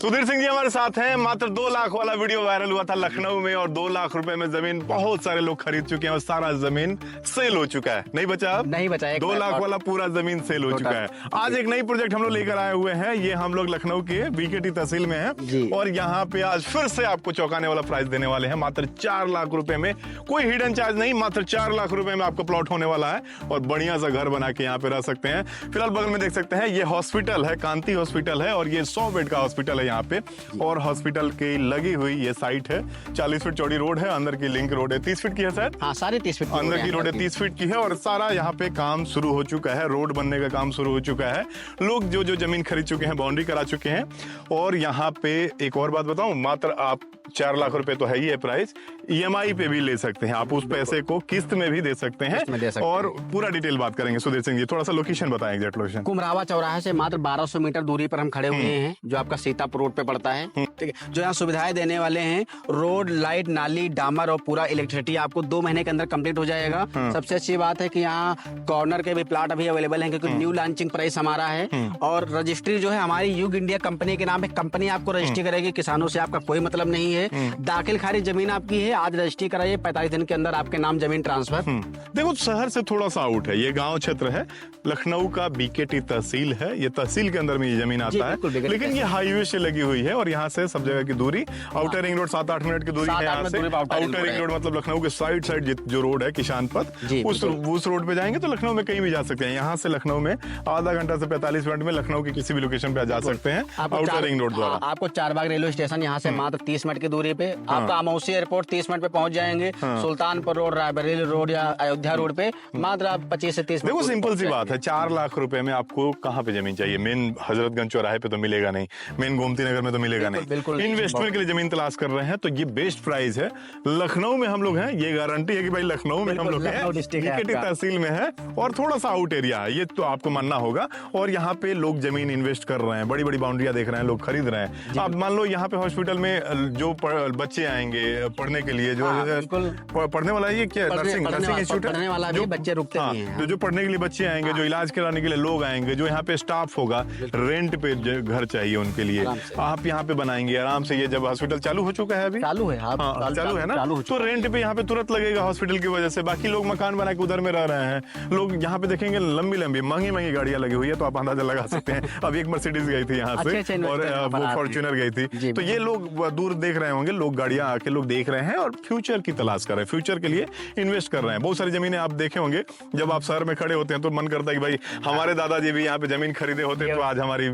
सुधीर सिंह जी हमारे साथ हैं। मात्र 2 लाख वाला वीडियो वायरल हुआ था लखनऊ में, और 2 लाख रुपए में जमीन बहुत सारे लोग खरीद चुके हैं और सारा जमीन सेल हो चुका है। नहीं बचा, अब नहीं बचा। 2 लाख वाला पूरा जमीन सेल हो चुका है। आज एक नई प्रोजेक्ट हम लोग लेकर आए हुए हैं। ये हम लोग लखनऊ के बीकेटी तहसील में हैं और यहाँ पे आज फिर से आपको चौंकाने वाला प्राइस देने वाले हैं। मात्र 4 लाख रुपए में, कोई हिडन चार्ज नहीं, मात्र 4 लाख रुपए में आपको प्लॉट होने वाला है और बढ़िया सा घर बना के यहाँ पे रह सकते हैं। फिलहाल बगल में देख सकते हैं ये हॉस्पिटल है, कांति हॉस्पिटल है और ये 100 बेड का हॉस्पिटल है यहाँ पे। और हॉस्पिटल की लगी हुई ये साइट है। 40 फीट चौड़ी रोड है, अंदर की लिंक रोड है 30 फीट की है शायद। हाँ, सारी 30 फीट अंदर की रोड है 30 फीट की है और सारा यहाँ पे काम शुरू हो चुका है। रोड बनने का काम शुरू हो चुका है। लोग जो जो जमीन खरीद चुके हैं, बाउंड्री करा चुके हैं। और यहाँ पे एक और बात बताऊं, मात्र आप 4 लाख रुपए तो है ही है प्राइस, EMI पे भी ले सकते हैं आप। उस पैसे को किस्त में भी दे सकते हैं। और पूरा डिटेल बात करेंगे सुधीर सिंह जी। थोड़ा सा लोकेशन बताएं, एग्जैक्ट लोकेशन। कुमरावा चौराहे से मात्र 1200 मीटर दूरी पर हम खड़े हुए हैं, जो आपका सीतापुर रोड पे पड़ता है। ठीक है, जो यहाँ सुविधाएं देने वाले हैं, रोड, लाइट, नाली, डामर और पूरा इलेक्ट्रिसिटी आपको 2 महीने के अंदर कंप्लीट हो जाएगा। सबसे अच्छी बात है कि यहाँ कॉर्नर के भी प्लाट अभी अवेलेबल है, क्योंकि न्यू लॉन्चिंग प्राइस हमारा है। और रजिस्ट्री जो है हमारी युग इंडिया कंपनी के नाम पे कंपनी आपको रजिस्ट्री करेगी। किसानों से आपका कोई मतलब नहीं है। दाखिल खारिज जमीन आपकी है, आज रजिस्ट्री कराइए, 45 दिन के अंदर आपके नाम जमीन ट्रांसफर। देखो, शहर से थोड़ा सा आउट है, ये गांव क्षेत्र है। लखनऊ का बीकेटी तहसील है, ये तहसील के अंदर में ये जमीन आता है, लेकिन ये हाईवे से लगी हुई है और यहाँ से सब जगह की दूरी, आउटर रिंग रोड 7-8 मिनट की दूरी है यहाँ से। आउटर रिंग रोड मतलब लखनऊ के साइड जो रोड है किसान पथ, उस रोड पे जाएंगे तो लखनऊ में कहीं भी जा सकते हैं। यहाँ से लखनऊ में आधा घंटा से 45 मिनट में लखनऊ की किसी भी लोकेशन पे जा सकते हैं आउटर रिंग रोड द्वारा। आपको चारबाग रेलवे स्टेशन यहाँ से मात्र 30 मिनट की दूरी पे, आपका अमौसी एयरपोर्ट 30 मिनट पे पहुंच जाएंगे। सुल्तानपुर रोड, रायबरेली रोड या अयोध्या रोड पे मात्र आप 25 से 30 मिनट। देखो, सिंपल सी बात है, 4 लाख रुपए में आपको कहाँ पे जमीन चाहिए? मेन हजरतगंज चौराहे पे तो मिलेगा नहीं, मेन गोमती नगर में तो मिलेगा नहीं। इन्वेस्टमेंट के लिए जमीन तलाश कर रहे हैं तो ये बेस्ट प्राइस है। लखनऊ में हम लोग हैं, ये गारंटी है कि भाई लखनऊ में हम लोग हैं, बीकेटी तहसील में है और थोड़ा सा आउट एरिया है, ये तो आपको मानना होगा। और यहाँ पे लोग जमीन इन्वेस्ट कर रहे हैं, बड़ी बड़ी बाउंड्रियां देख रहे हैं, लोग खरीद रहे हैं। आप मान लो यहाँ पे हॉस्पिटल में जो बच्चे आएंगे पढ़ने के लिए, जो पढ़ने वाला ये क्या नर्सिंग इंस्टीट्यूट है, जो बच्चे रुकते हैं, जो पढ़ने के लिए बच्चे आएंगे, जो इलाज कराने के लिए लोग आएंगे, जो यहाँ पे स्टाफ होगा, रेंट पे घर चाहिए उनके लिए, आप यहाँ पे बनाएंगे आराम से। ये जब हॉस्पिटल चालू हो चुका है, अभी चालू है ना, तो रेंट पे यहाँ पे तुरंत लगेगा हॉस्पिटल की वजह से। बाकी लोग मकान बना के उधर में रह रहे हैं। लोग यहाँ पे देखेंगे लंबी लंबी महंगी महंगी गाड़ियां लगी हुई है, तो आप अंदाजा लगा सकते हैं। अब एक मर्सिडीज गई थी यहाँ से और वो फॉर्च्यूनर गई थी। तो ये लोग दूर देख रहे होंगे, लोग गाड़ियां आके लोग देख रहे हैं और फ्यूचर की तलाश कर रहे हैं, फ्यूचर के लिए इन्वेस्ट कर रहे हैं। बहुत सारी जमीनें आप देखे होंगे, जब आप शहर में खड़े होते हैं तो मन करता है कि भाई हमारे दादाजी भी यहाँ पे जमीन खरीदे होते तो आज हमारी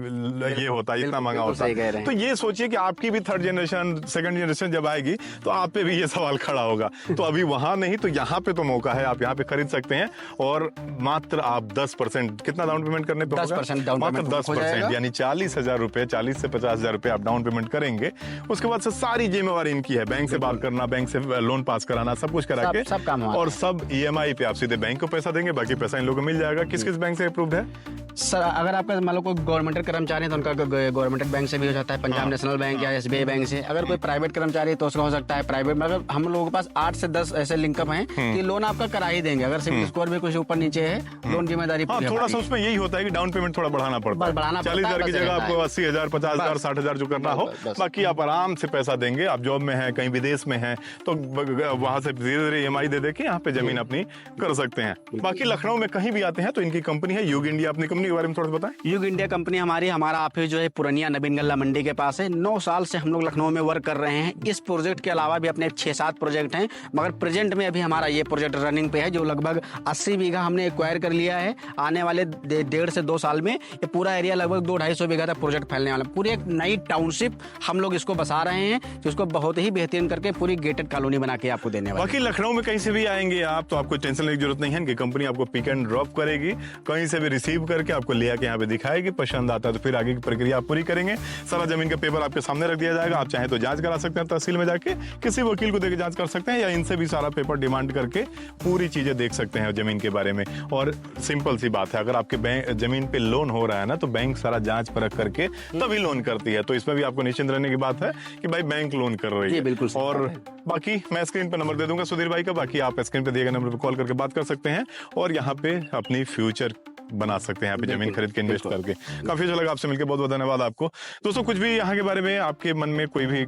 ये होता, इतना महंगा होता। तो ये सोचिए कि आपकी भी 3rd जनरेशन 2nd जनरेशन जब आएगी तो आप पे भी ये सवाल खड़ा होगा। तो अभी वहां नहीं तो यहाँ पे तो मौका है, आप यहाँ पे खरीद सकते हैं। और मात्र आप 10%, कितना डाउन पेमेंट करने पे? 10% मात्र 10%, यानी 40,000 रुपए, 40 से 50,000 रुपए आप डाउन पेमेंट करेंगे। उसके बाद से सारी जिम्मेवारी इनकी है, बैंक से बात करना, बैंक से लोन पास कराना, सब कुछ करा के सब काम और सब EMI पे आप सीधे बैंक को पैसा देंगे, बाकी पैसा इन लोगों को मिल जाएगा। किस किस बैंक से अप्रूव्ड है सर? अगर आपका मान लो कोई गवर्नमेंट कर्मचारी है तो उनका गवर्नमेंट बैंक से भी हो जाता है, पंजाब नेशनल बैंक या SBI बैंक से। अगर कोई प्राइवेट कर्मचारी है तो उसका हो सकता है प्राइवेट। मगर हम लोगों के पास 8 से 10 ऐसे लिंकअप हैं कि लोन आपका करा ही देंगे। अगर सिविल स्कोर भी कुछ ऊपर नीचे है, लोन जिम्मेदारी थोड़ा सा उसमें यही होता है कि डाउन पेमेंट थोड़ा बढ़ाना पड़ता है। 40,000 की जगह आपको 80,000, 50,000, 60,000 जो करना हो, बाकी आप आराम से पैसा देंगे। आप जॉब में है, कहीं विदेश में है, तो वहां से धीरे धीरे EMI दे के यहाँ पे जमीन अपनी कर सकते हैं। बाकी लखनऊ में कहीं भी आते हैं तो इनकी कंपनी है युग इंडिया। अपनी कंपनी के बारे में थोड़ा बताएं। युग इंडिया कंपनी हमारा ऑफिस जो है पुरानिया नवीन गल्ला मंडी के पास है। 9 साल से हम लोग लखनऊ में वर्क कर रहे हैं। इस प्रोजेक्ट के अलावा भी अपने 6-7 प्रोजेक्ट हैं, मगर प्रेजेंट में अभी हमारा ये प्रोजेक्ट रनिंग पे है, जो लगभग 80 बीघा हमने एक्वायर कर लिया है। आने वाले 1.5 से 2 साल में ये पूरा एरिया लगभग 200-250 बीघा तक प्रोजेक्ट फैलने वाला है। पूरी एक नई टाउनशिप हम लोग इसको बसा रहे हैं, जिसको बहुत ही बेहतरीन करके पूरी गेटेड कॉलोनी बना के आपको देने वाले। बाकी लखनऊ में कहीं से भी आएंगे आप तो आपको टेंशन लेने की जरूरत नहीं है। इनकी कंपनी आपको पिक एंड ड्रॉप करेगी, कहीं से भी रिसीव करके आपको ले आके यहाँ पे दिखाएगी। पसंद आता है तो फिर आगे की प्रक्रिया आप पूरी करेंगे। सारा जमीन का पेपर आपके सामने रख दिया जाएगा। आप चाहे तो जांच करा सकते हैं, तहसील में जाके किसी वकील को देके जांच कर सकते हैं, या इनसे भी सारा पेपर डिमांड करके पूरी चीजें देख सकते हैं जमीन के बारे में। और सिंपल सी बात है, अगर आपके जमीन पे लोन हो रहा है ना, तो बैंक सारा जांच परख करके तभी लोन करती है। तो इसमें भी आपको निश्चिंत रहने की बात है कि भाई बैंक लोन कर रही है। बिल्कुल। और बाकी मैं स्क्रीन पर नंबर दे दूंगा सुधीर भाई का, बाकी आप स्क्रीन पे दिए गए नंबर पर कॉल करके बात कर सकते हैं और यहाँ पे अपनी फ्यूचर बना सकते हैं यहाँ पे जमीन खरीद के इन्वेस्ट करके। काफी अच्छा लगा आपसे मिलकर, बहुत बहुत धन्यवाद आपको। दोस्तों कुछ भी यहाँ के बारे में आपके मन में कोई भी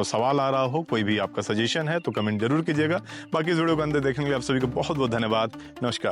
सवाल आ रहा हो, कोई भी आपका सजेशन है तो कमेंट जरूर कीजिएगा। बाकी इस वीडियो को अंदर देखने के लिए आप सभी को बहुत बहुत धन्यवाद। नमस्कार।